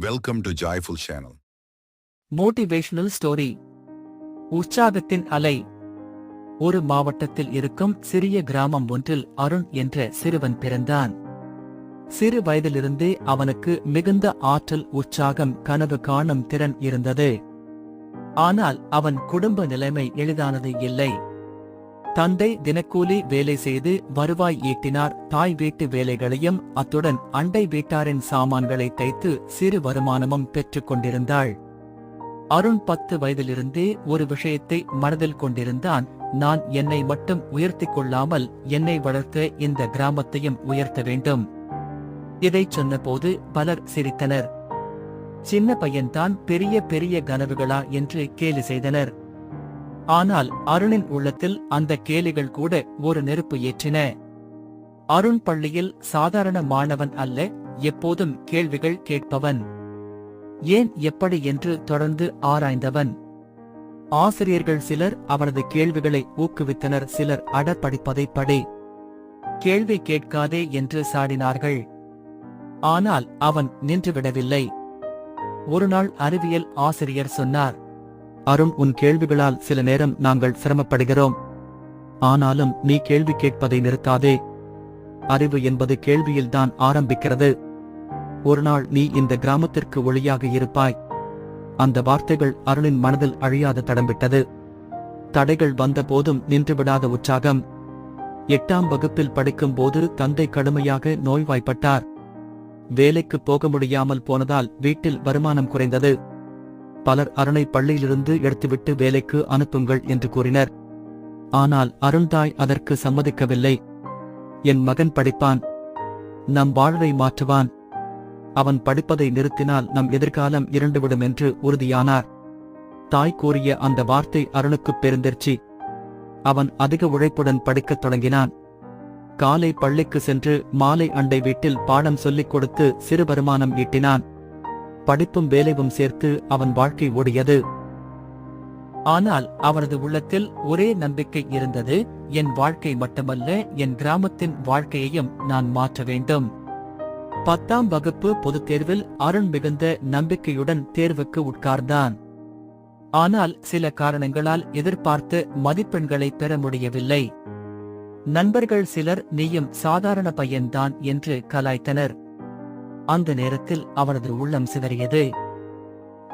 Welcome to Joyful Channel. Motivational story. உற்சாகத்தின் அலை. ஒரு மாவட்டத்தில் இருக்கும் சிறிய கிராமம் ஒன்றில் அருண் என்ற சிறுவன் பிறந்தான். சிறு வயதிலிருந்தே அவனுக்கு மிகுந்த ஆற்றல், உற்சாகம், கனவு காணும் திறன் இருந்தது. ஆனால் அவன் குடும்ப நிலைமை எளிதானது இல்லை. தந்தை தினக்கூலி வேலை செய்து வருவாய் ஈட்டினார். தாய் வீட்டு வேலைகளையும் அத்துடன் அண்டை வீட்டாரின் சாமான்களை தைத்து சிறு வருமானமும் பெற்றுக் கொண்டிருந்தாள். அருண் 10 வயதிலிருந்தே ஒரு விஷயத்தை மனதில் கொண்டிருந்தான். நான் என்னை மட்டும் உயர்த்திக் கொள்ளாமல் என்னை வளர்த்த இந்த கிராமத்தையும் உயர்த்த வேண்டும். இதைச் சொன்னபோது பலர் சிரித்தனர். சின்ன பையன்தான், பெரிய பெரிய கனவுகளா என்று கேலி செய்தனர். ஆனால் அருணின் உள்ளத்தில் அந்த கேலிகள் கூட ஒரு நெருப்பு ஏற்றின. அருண் பள்ளியில் சாதாரண மாணவன் அல்ல, எப்போதும் கேள்விகள் கேட்பவன். ஏன், எப்படி என்று தொடர்ந்து ஆராய்ந்தவன். ஆசிரியர்கள் சிலர் அவனது கேள்விகளை ஊக்குவித்தனர். சிலர் அட படிப்பதை படி, கேள்வி கேட்காதே என்று சாடினார்கள். ஆனால் அவன் நின்றுவிடவில்லை. ஒருநாள் அறிவியல் ஆசிரியர் சொன்னார், அருண், உன் கேள்விகளால் சில நேரம் நாங்கள் சிரமப்படுகிறோம். ஆனாலும் நீ கேள்வி கேட்பதை நிறுத்தாதே. அறிவு என்பது கேள்வியில்தான் ஆரம்பிக்கிறது. ஒருநாள் நீ இந்த கிராமத்திற்கு ஒளியாக இருப்பாய். அந்த வார்த்தைகள் அருணின் மனதில் அழியாத தடம்பிட்டது. தடைகள் வந்த போதும் நின்றுவிடாத உற்சாகம். 8ஆம் வகுப்பில் படிக்கும் போது தந்தை கடுமையாக நோய்வாய்ப்பட்டார். வேலைக்கு போக முடியாமல் போனதால் வீட்டில் வருமானம் குறைந்தது. பலர் அருணை பள்ளியிலிருந்து எடுத்துவிட்டு வேலைக்கு அனுப்புங்கள் என்று கூறினர். ஆனால் அருண்தாய் அதற்கு சம்மதிக்கவில்லை. என் மகன் படிப்பான், நம் வாழ்வை மாற்றுவான். அவன் படிப்பதை நிறுத்தினால் நம் எதிர்காலம் இருண்டுவிடும் என்று உறுதியானார். தாய் கூறிய அந்த வார்த்தை அருணுக்குப் பெருந்தெர்ச்சி. அவன் அதிக உழைப்புடன் படிக்கத் தொடங்கினான். காலை பள்ளிக்கு சென்று மாலை அண்டை வீட்டில் பாடம் சொல்லிக் கொடுத்து சிறு வருமானம் ஈட்டினான். படிப்பும் வேலையும் சேர்த்து அவன் வாழ்க்கை ஓடியது. ஆனால் அவனது உள்ளத்தில் ஒரே நம்பிக்கை இருந்தது. என் வாழ்க்கை மட்டுமல்ல, என் கிராமத்தின் வாழ்க்கையையும் நான் மாற்ற வேண்டும். 10ஆம் வகுப்பு பொதுத் தேர்வில் அருண் மிகுந்த நம்பிக்கையுடன் தேர்வுக்கு உட்கார்ந்தான். ஆனால் சில காரணங்களால் எதிர்பார்த்த மதிப்பெண்களை பெற முடியவில்லை. நண்பர்கள் சிலர் நீயும் சாதாரண பையன்தான் என்று கலாய்த்தனர். அந்த நேரத்தில் அவனது உள்ளம் சிதறியது.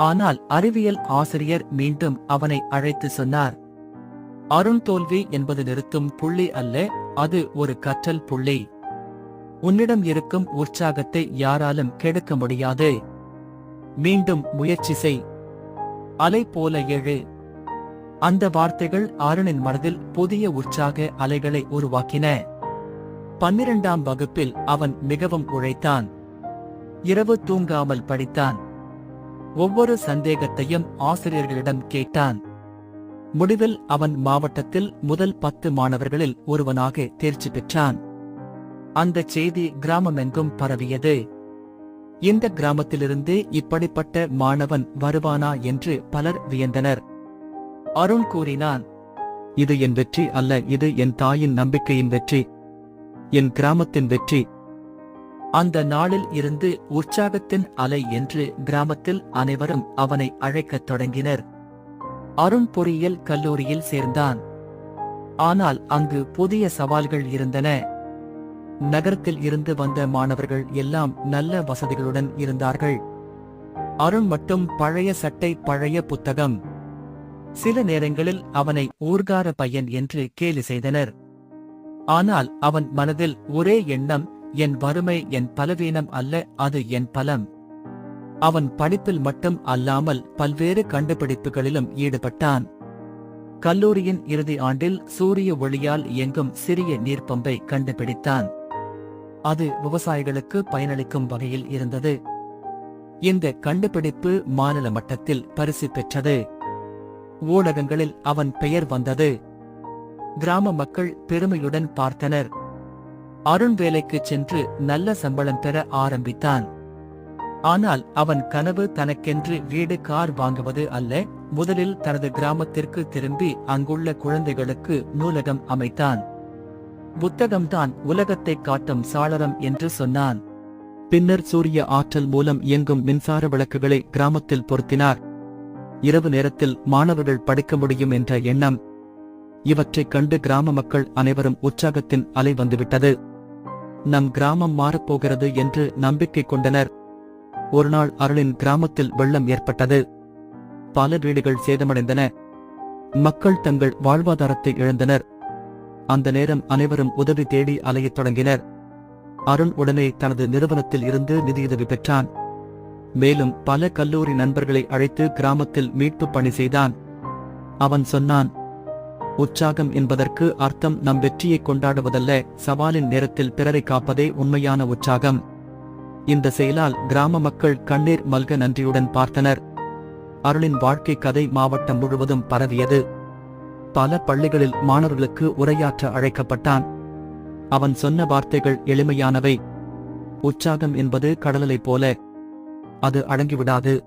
ஆனால் அறிவியல் ஆசிரியர் மீண்டும் அவனை அழைத்து சொன்னார், அருண், தோல்வி என்பது நிறுத்தும் புள்ளி அல்ல, அது ஒரு கற்றல் புள்ளி. உன்னிடம் இருக்கும் உற்சாகத்தை யாராலும் கெடுக்க முடியாது. மீண்டும் முயற்சி செய், அலை போல எழு. அந்த வார்த்தைகள் அருணின் மனதில் புதிய உற்சாக அலைகளை உருவாக்கின. 12ஆம் வகுப்பில் அவன் மிகவும் உழைத்தான். இரவு தூங்காமல் படித்தான். ஒவ்வொரு சந்தேகத்தையும் ஆசிரியர்களிடம் கேட்டான். முடிவில் அவன் மாவட்டத்தில் முதல் 10 மாணவர்களில் ஒருவனாக தேர்ச்சி பெற்றான். அந்த செய்தி கிராமமெங்கும் பரவியது. இந்த கிராமத்திலிருந்து இப்படிப்பட்ட மாணவன் வருவானா என்று பலர் வியந்தனர். அருண் கூறினான், இது என் வெற்றி அல்ல, இது என் தாயின் நம்பிக்கையின் வெற்றி, என் கிராமத்தின் வெற்றி. அந்த நாளில் இருந்து உற்சாகத்தின் அலை என்று கிராமத்தில் அனைவரும் அவனை அழைக்கத் தொடங்கினர். அருண் பொறியியல் கல்லூரியில் சேர்ந்தான். ஆனால் அங்கு புதிய சவால்கள் இருந்தன. நகரத்தில் இருந்து வந்த மாணவர்கள் எல்லாம் நல்ல வசதிகளுடன் இருந்தார்கள். அருண் மட்டும் பழைய சட்டை, பழைய புத்தகம். சில நேரங்களில் அவனை ஊர்கார பையன் என்று கேலி செய்தனர். ஆனால் அவன் மனதில் ஒரே எண்ணம், என் வறுமை என் பலவீனம் அல்ல, அது என் பலம். அவன் படிப்பில் மட்டும் அல்லாமல் பல்வேறு கண்டுபிடிப்புகளிலும் ஈடுபட்டான். கல்லூரியின் இறுதி ஆண்டில் சூரிய ஒளியால் இயங்கும் சிறிய நீர்ப்பம்பை கண்டுபிடித்தான். அது விவசாயிகளுக்கு பயனளிக்கும் வகையில் இருந்தது. இந்த கண்டுபிடிப்பு மாநில மட்டத்தில் பரிசு பெற்றது. ஊடகங்களில் அவன் பெயர் வந்தது. கிராம மக்கள் பெருமையுடன் பார்த்தனர். அருண் வேலைக்கு சென்று நல்ல சம்பளம் பெற ஆரம்பித்தான். ஆனால் அவன் கனவு தனக்கென்று வீடு, கார் வாங்குவது அல்ல. முதலில் தனது கிராமத்திற்கு திரும்பி அங்குள்ள குழந்தைகளுக்கு நூலகம் அமைத்தான். புத்தகம்தான் உலகத்தைக் காட்டும் சாளரம் என்று சொன்னான். பின்னர் சூரிய ஆற்றல் மூலம் இயங்கும் மின்சார விளக்குகளை கிராமத்தில் பொருத்தினார். இரவு நேரத்தில் மாணவர்கள் படிக்க முடியும் என்ற எண்ணம். இவற்றைக் கண்டு கிராம மக்கள் அனைவரும் உற்சாகத்தின் அலை வந்துவிட்டது. நம் கிராமம் மாறப்போகிறது என்று நம்பிக்கை கொண்டனர். ஒருநாள் அருளின் கிராமத்தில் வெள்ளம் ஏற்பட்டது. பல வீடுகள் சேதமடைந்தன. மக்கள் தங்கள் வாழ்வாதாரத்தை இழந்தனர். அந்த நேரம் அனைவரும் உதவி தேடி அலையத் தொடங்கினர். அருண் உடனே தனது நிறுவனத்தில் இருந்து நிதியுதவி பெற்றான். மேலும் பல கல்லூரி நண்பர்களை அழைத்து கிராமத்தில் மீட்புப் பணி செய்தான். அவன் சொன்னான், உற்சாகம் என்பதற்கு அர்த்தம் நம் வெற்றியை கொண்டாடுவதல்ல, சவாலின் நேரத்தில் பிறரை காப்பதே உண்மையான உற்சாகம். இந்த செயலால் கிராம மக்கள் கண்ணீர் மல்க நன்றியுடன் பார்த்தனர். அருளின் வாழ்க்கை கதை மாவட்டம் முழுவதும் பரவியது. பல பள்ளிகளில் மாணவர்களுக்கு உரையாற்ற அழைக்கப்பட்டான். அவன் சொன்ன வார்த்தைகள் எளிமையானவை. உற்சாகம் என்பது கடலைப் போல, அது அடங்கிவிடாது.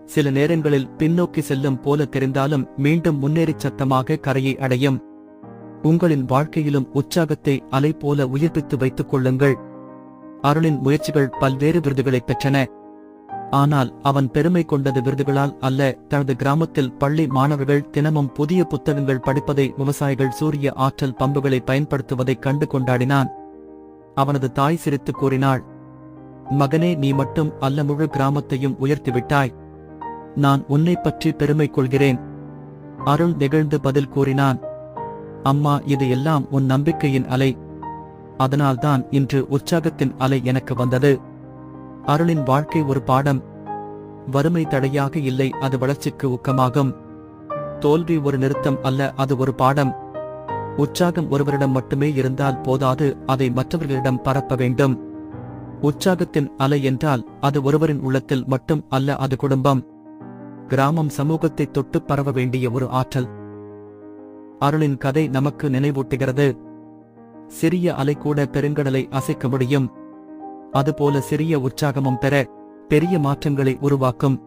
சில நேரங்களில் பின்னோக்கி செல்லும் போல தெரிந்தாலும் மீண்டும் முன்னேறிச் சத்தமாக கரையை அடையும். உங்களின் வாழ்க்கையிலும் உற்சாகத்தை அலை போல உயிர்ப்பித்து வைத்துக் கொள்ளுங்கள். அருளின் முயற்சிகள் பல்வேறு விருதுகளைப் பெற்றன. ஆனால் அவன் பெருமை கொண்டது விருதுகளால் அல்ல. தனது கிராமத்தில் பள்ளி மாணவர்கள் தினமும் புதிய புத்தகங்கள் படிப்பதை, விவசாயிகள் சூரிய ஆற்றல் பம்புகளை பயன்படுத்துவதைக் கண்டு கொண்டாடினான். அவனது தாய் சிரித்து கூறினாள், மகனே, நீ மட்டும் அல்ல, முழு கிராமத்தையும் உயர்த்திவிட்டாய். நான் உன்னை பற்றி பெருமை கொள்கிறேன். அருள் நெகிழ்ந்து பதில் கூறினான், அம்மா, இது எல்லாம் உன் நம்பிக்கையின் அலை. அதனால்தான் இன்று உற்சாகத்தின் அலை எனக்கு வந்தது. அருளின் வாழ்க்கை ஒரு பாடம். வறுமை தடையாக இல்லை, அது வளர்ச்சிக்கு ஊக்கமாகும். தோல்வி ஒரு நிறுத்தம் அல்ல, அது ஒரு பாடம். உற்சாகம் ஒருவரிடம் மட்டுமே இருந்தால் போதாது, அதை மற்றவர்களிடம் பரப்ப வேண்டும். உற்சாகத்தின் அலை என்றால் அது ஒருவரின் உள்ளத்தில் மட்டும் அல்ல, அது குடும்பம், கிராமம், சமூகத்தை தொட்டு பரவ வேண்டிய ஒரு ஆற்றல். அருளின் கதை நமக்கு நினைவூட்டுகிறது, சிறிய அலை கூட பெருங்கடலை அசைக்க முடியும். அதுபோல சிறிய உற்சாகமும் பெரிய மாற்றங்களை உருவாக்கும்.